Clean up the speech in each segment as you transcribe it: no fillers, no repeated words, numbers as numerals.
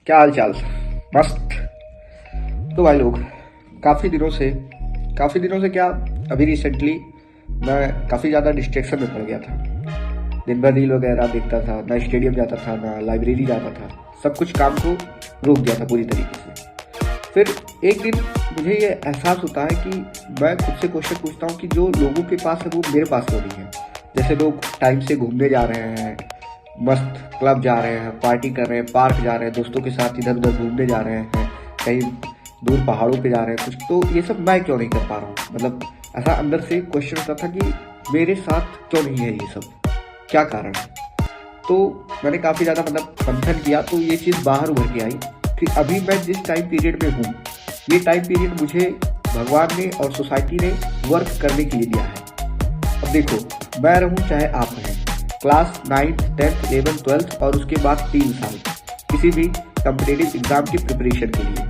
क्या हाल चाल। मस्त। तो भाई लोग, काफ़ी दिनों से क्या, अभी रिसेंटली मैं काफ़ी ज़्यादा डिस्ट्रैक्शन में पड़ गया था। दिन भर रील वगैरह देखता था, ना स्टेडियम जाता था, ना लाइब्रेरी जाता था। सब कुछ काम को रोक दिया था पूरी तरीके से। फिर एक दिन मुझे ये एहसास होता है कि मैं खुद से क्वेश्चन पूछता हूँ कि जो लोगों के पास है वो मेरे पास क्यों नहीं है। जैसे लोग टाइम से घूमने जा रहे हैं, मस्त क्लब जा रहे हैं, पार्टी कर रहे हैं, पार्क जा रहे हैं, दोस्तों के साथ इधर उधर घूमने जा रहे हैं, कहीं दूर पहाड़ों पे जा रहे हैं कुछ, तो ये सब मैं क्यों नहीं कर पा रहा हूँ। मतलब ऐसा अंदर से क्वेश्चन होता था कि मेरे साथ क्यों नहीं है ये सब, क्या कारण है। तो मैंने काफ़ी ज़्यादा मंथन किया तो ये चीज़ बाहर उभर के आई कि अभी मैं जिस टाइम पीरियड में हूँ, ये टाइम पीरियड मुझे भगवान ने और सोसाइटी ने वर्क करने के लिए दिया है। अब देखो, मैं रहूँ चाहे आप रहें, class 9th 10th 11th 12th और उसके बाद 3 साल किसी भी कम्पिटेटिव एग्जाम की प्रिपरेशन के लिए,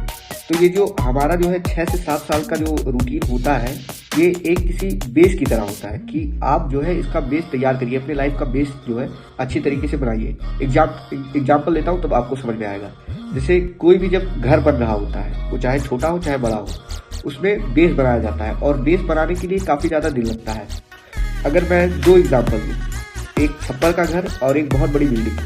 तो ये जो हमारा जो है 6 से 7 साल का जो रूटीन होता है, ये एक किसी बेस की तरह होता है कि आप जो है इसका बेस तैयार करिए, अपने लाइफ का बेस जो है अच्छी तरीके से बनाइए। एग्जाम्पल लेता हूँ तब आपको समझ में आएगा। जैसे कोई भी जब घर बन रहा होता है, वो चाहे छोटा हो चाहे बड़ा हो, उसमें बेस बनाया जाता है और बेस बनाने के लिए काफ़ी ज़्यादा दिन लगता है। अगर मैं 2 एग्जाम्पल दूँ, एक छप्पर का घर और एक बहुत बड़ी बिल्डिंग।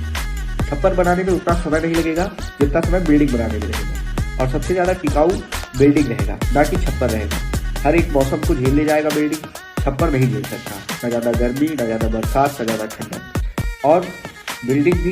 छप्पर बनाने में उतना समय नहीं लगेगा जितना समय बिल्डिंग बनाने में लगेगा, और सबसे ज़्यादा टिकाऊ बिल्डिंग रहेगा, ना कि छप्पर रहेगा। हर एक मौसम को झेल ले जाएगा बिल्डिंग, छप्पर नहीं झेल सकता। ना ज़्यादा गर्मी, ना ज़्यादा बरसात, ना ज़्यादा ठंडक। और बिल्डिंग भी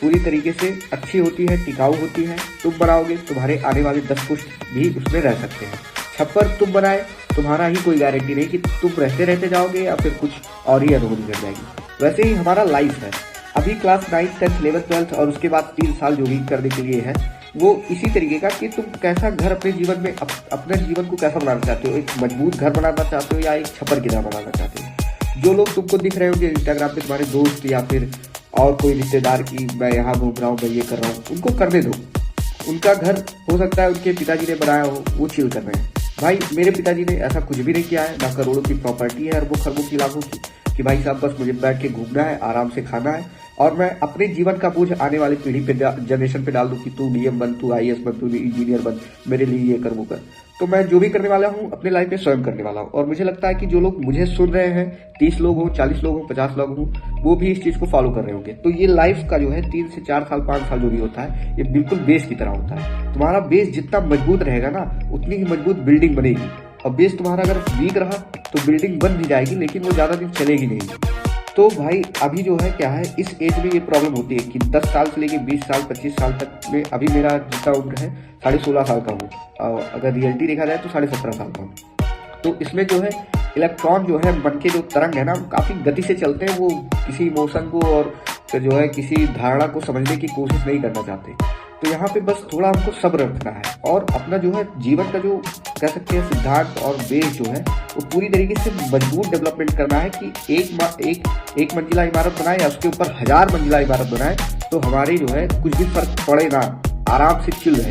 पूरी तरीके से अच्छी होती है, टिकाऊ होती है। तुम बनाओगे, तुम्हारे आने वाले 10 पुश्त भी उसमें रह सकते हैं। छप्पर तुम बनाए, तुम्हारा ही कोई गारंटी नहीं कि तुम रहते रहते जाओगे या फिर कुछ और ही अधूरी कर जाएगी। वैसे ही हमारा लाइफ है। अभी class 9th 10th 11th 12th और उसके बाद 3 साल जो भी करने के लिए है, वो इसी तरीके का कि तुम कैसा घर अपने जीवन में अपने जीवन को कैसा बनाना चाहते हो। एक मजबूत घर बनाना चाहते हो या एक छप्पर की तरह बनाना चाहते हो। जो लोग तुमको दिख रहे होंगे इंस्टाग्राम पे, तुम्हारे दोस्त या फिर और कोई रिश्तेदार की मैं यहाँ घूम रहा हूँ, मैं ये कर रहा हूँ, उनको करने दो। उनका घर हो सकता है उनके पिताजी ने बनाया हो, वो चिल कर रहे हैं। भाई मेरे पिताजी ने ऐसा कुछ भी नहीं किया है, ना करोड़ों की प्रॉपर्टी है, अरबों खरबों की लाखों की, कि भाई साहब बस मुझे बैठ के घूमना है, आराम से खाना है और मैं अपने जीवन का बोझ आने वाली पीढ़ी पे जनरेशन पे डाल दूं कि तू डीएम बन, तू आईएएस बन, तू इंजीनियर बन, मेरे लिए ये कर वो कर। तो मैं जो भी करने वाला हूँ अपने लाइफ में स्वयं करने वाला हूँ। और मुझे लगता है कि जो लोग मुझे सुन रहे हैं, 30 लोग हों, 40 लोग हों, 50 लोग हों, वो भी इस चीज़ को फॉलो कर रहे होंगे। तो ये लाइफ का जो है 3 से 4 साल 5 साल जो भी होता है, ये बिल्कुल बेस की तरह होता है। तुम्हारा बेस जितना मजबूत रहेगा ना, उतनी ही मजबूत बिल्डिंग बनेगी। और बेस तुम्हारा अगर वीक रहा तो बिल्डिंग बन भी जाएगी, लेकिन वो ज़्यादा दिन चलेगी नहीं। तो भाई अभी जो है क्या है, इस एज में ये प्रॉब्लम होती है कि 10 साल से लेके 20 साल 25 साल तक में, अभी मेरा जितना उम्र है 16.5 साल का हूँ, और अगर रियलिटी देखा जाए तो 17.5 साल का हूँ। तो इसमें जो है इलेक्ट्रॉन जो है, मन के जो तरंग है ना, काफ़ी गति से चलते हैं। वो किसी इमोशन को और फिर जो है किसी धारणा को समझने की कोशिश नहीं करना चाहते। तो यहाँ पे बस थोड़ा हमको सब्र रखना है और अपना जो है जीवन का जो कह सकते हैं सिद्धांत और बेस जो है, वो पूरी तरीके से मजबूत डेवलपमेंट करना है कि एक मंजिला इमारत बनाए या उसके ऊपर 1000 मंजिला इमारत बनाए, तो हमारी जो है कुछ भी फर्क पड़े ना, आराम से चिल रहे।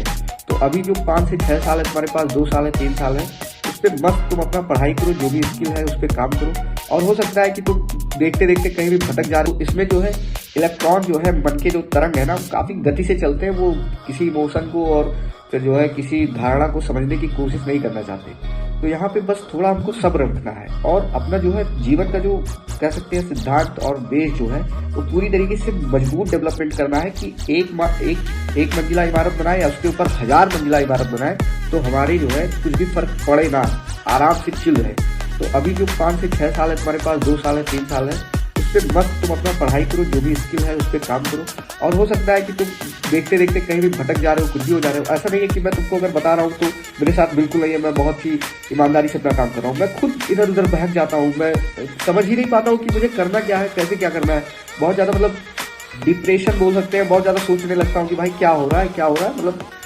तो अभी जो 5 से 6 साल है तुम्हारे पास, 2 साल है, 3 साल है, उस पर मस्त तुम अपना पढ़ाई करो, जो भी स्किल है उस पर काम करो। और हो सकता है कि तुम देखते देखते कहीं भी भटक जा रहे हो। इसमें जो है इलेक्ट्रॉन जो है, मन के जो तरंग है ना, काफ़ी गति से चलते हैं। वो किसी इमोशन को और फिर जो है किसी धारणा को समझने की कोशिश नहीं करना चाहते। तो यहाँ पे बस थोड़ा हमको सब्र रखना है और अपना जो है जीवन का जो कह सकते हैं सिद्धांत और बेस जो है, वो पूरी तरीके से मजबूत डेवलपमेंट करना है कि एक मंजिला इमारत बनाए या उसके ऊपर 1000 मंजिला इमारत बनाए, तो हमारी जो है कुछ भी फर्क पड़े ना, आराम से चिल रहे। तो अभी जो 5 से 6 साल है तुम्हारे पास, 2 साल है, 3 साल है, उस पर मस्त तुम अपना पढ़ाई करो, जो भी स्किल है उस पर काम करो। और हो सकता है कि तुम देखते देखते कहीं भी भटक जा रहे हो, कुछ भी हो जा रहे हो। ऐसा नहीं है कि मैं तुमको अगर बता रहा हूँ तो मेरे साथ बिल्कुल नहीं है, मैं बहुत ही ईमानदारी से अपना काम कर रहा हूँ। मैं खुद इधर उधर बहक जाता हूँ, मैं समझ ही नहीं पाता हूँ कि मुझे करना क्या है, कैसे क्या करना है। बहुत ज़्यादा डिप्रेशन बोल सकते हैं, बहुत ज़्यादा सोचने लगता हूँ कि भाई क्या हो रहा है, क्या हो रहा है,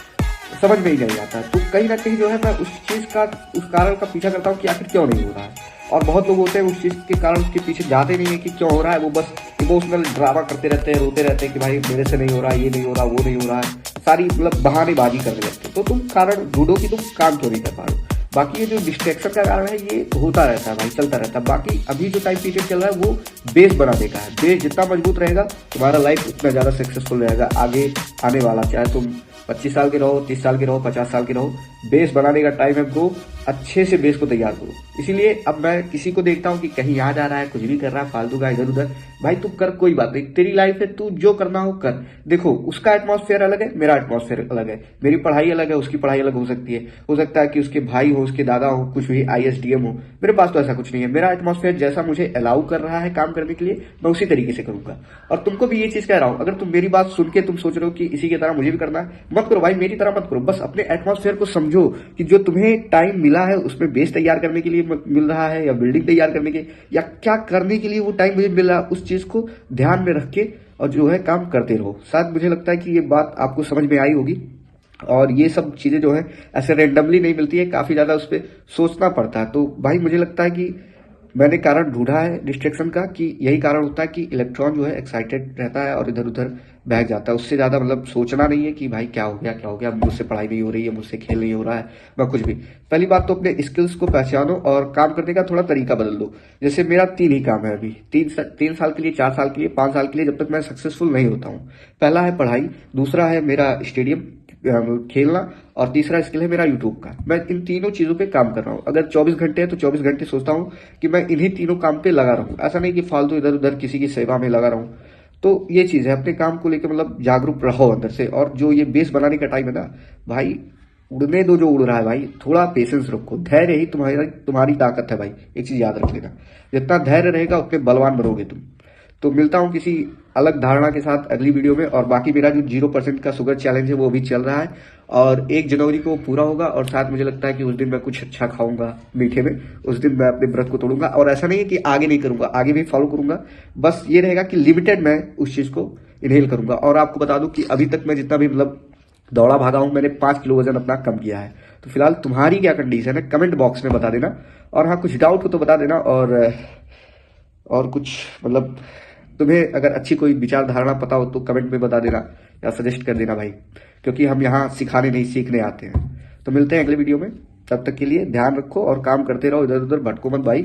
समझ में ही नहीं आता है। तो कहीं ना कहीं जो है मैं उस चीज़ का, उस कारण का पीछा करता हूँ कि आखिर क्यों नहीं हो रहा है। और बहुत लोग होते हैं उस चीज़ के कारण के पीछे जाते नहीं है कि क्यों हो रहा है, वो बस इमोशनल ड्रामा करते रहते हैं, रोते रहते हैं कि भाई मेरे से नहीं हो रहा, ये नहीं हो रहा, वो नहीं हो रहा है, सारी बहानेबाजी करने लगते। तो तुम कारण ढूंढो कि तुम काम क्यों नहीं कर पा रहे हो। बाकी ये जो डिस्ट्रैक्शन का कारण है, ये होता रहता है भाई, चलता रहता है। बाकी अभी जो टाइम पीरियड चल रहा है वो बेस बनाने का है। बेस जितना मजबूत रहेगा, तुम्हारा लाइफ उतना ज़्यादा सक्सेसफुल रहेगा आगे आने वाला। चाहे तुम 25 साल के रहो, 30 साल के रहो, 50 साल के रहो, बेस बनाने का टाइम है ब्रो। अच्छे से बेस को तैयार करो। इसीलिए अब मैं किसी को देखता हूँ कि कहीं यहाँ जा रहा है, कुछ भी कर रहा है फालतू का इधर उधर, भाई तू कर, कोई बात नहीं, तेरी लाइफ है, तू जो करना हो कर। देखो उसका एटमॉस्फेयर अलग है, मेरा एटमॉस्फेयर अलग है, मेरी पढ़ाई अलग है, उसकी पढ़ाई अलग हो सकती है। हो सकता है कि उसके भाई हो, उसके दादा हो, कुछ भी ISDM हो। मेरे पास तो ऐसा कुछ नहीं है। मेरा एटमॉस्फेयर जैसा मुझे अलाउ कर रहा है काम करने के लिए, मैं उसी तरीके से करूंगा। और तुमको भी ये चीज कह रहा हूं, अगर तुम मेरी बात सुन के तुम सोच रहे हो कि इसी की तरह मुझे भी करना है, मत करो भाई, मेरी तरह मत करो। बस अपने एटमॉस्फेयर को समझो कि जो तुम्हें टाइम मिला है उसमें बेस तैयार करने के लिए मिल रहा है, या बिल्डिंग तैयार करने के, या क्या करने के लिए वो टाइम मुझे मिल रहा है, उस चीज को ध्यान में रख के और जो है काम करते रहो। शायद मुझे लगता है कि ये बात आपको समझ में आई होगी। और ये सब चीजें जो है ऐसे रेंडमली नहीं मिलती है, काफी ज्यादा उस पर सोचना पड़ता है। तो भाई मुझे लगता है कि मैंने कारण ढूंढा है डिस्ट्रैक्शन का, कि यही कारण होता है कि इलेक्ट्रॉन जो है एक्साइटेड रहता है और इधर उधर बहक जाता है। उससे ज्यादा मतलब सोचना नहीं है कि भाई क्या हो गया क्या हो गया, मुझसे पढ़ाई नहीं हो रही है, मुझसे खेल नहीं हो रहा है, मैं कुछ भी। पहली बात तो अपने स्किल्स को पहचानो और काम करने का थोड़ा तरीका बदल दो। जैसे मेरा 3 ही काम है अभी, 3 साल के लिए, 4 साल के लिए, 5 साल के लिए, जब तक मैं सक्सेसफुल नहीं होता हूँ। पहला है पढ़ाई, दूसरा है मेरा स्टेडियम खेलना, और तीसरा स्किल है मेरा यूट्यूब का। मैं इन तीनों चीजों पे काम कर रहा हूँ। अगर 24 घंटे है तो 24 घंटे सोचता हूँ कि मैं इन्हीं तीनों काम पे लगा रहूँ। ऐसा नहीं कि फालतू इधर उधर किसी की सेवा में लगा रहूँ। तो ये चीज है, अपने काम को लेकर मतलब जागरूक रहो अंदर से। और जो ये बेस बनाने का टाइम है ना भाई, उड़ने दो जो उड़ रहा है भाई, थोड़ा पेशेंस रखो। धैर्य ही तुम्हारी तुम्हारी ताकत है भाई, एक चीज याद रख लेना। जितना धैर्य रहेगा उतने बलवान बनोगे तुम। तो मिलता हूं किसी अलग धारणा के साथ अगली वीडियो में। और बाकी मेरा जो 0% का शुगर चैलेंज है वो अभी चल रहा है, और 1 जनवरी को पूरा होगा। और साथ मुझे लगता है कि उस दिन मैं कुछ अच्छा खाऊंगा मीठे में, उस दिन मैं अपने व्रत को तोड़ूंगा। और ऐसा नहीं है कि आगे नहीं करूंगा, आगे भी फॉलो करूंगा, बस ये रहेगा कि लिमिटेड मैं उस चीज को इनहेल करूंगा। और आपको बता दूं कि अभी तक मैं जितना भी मतलब दौड़ा भागा हूं, मैंने 5 किलो वजन अपना कम किया है। तो फिलहाल तुम्हारी क्या कंडीशन है कमेंट बॉक्स में बता देना। और हाँ, कुछ डाउट हो तो बता देना। और कुछ मतलब तुम्हें अगर अच्छी कोई विचार धारणा पता हो तो कमेंट में बता देना, या सजेस्ट कर देना भाई, क्योंकि हम यहाँ सिखाने नहीं सीखने आते हैं। तो मिलते हैं अगले वीडियो में, तब तक के लिए ध्यान रखो और काम करते रहो, इधर उधर भटको मत भाई।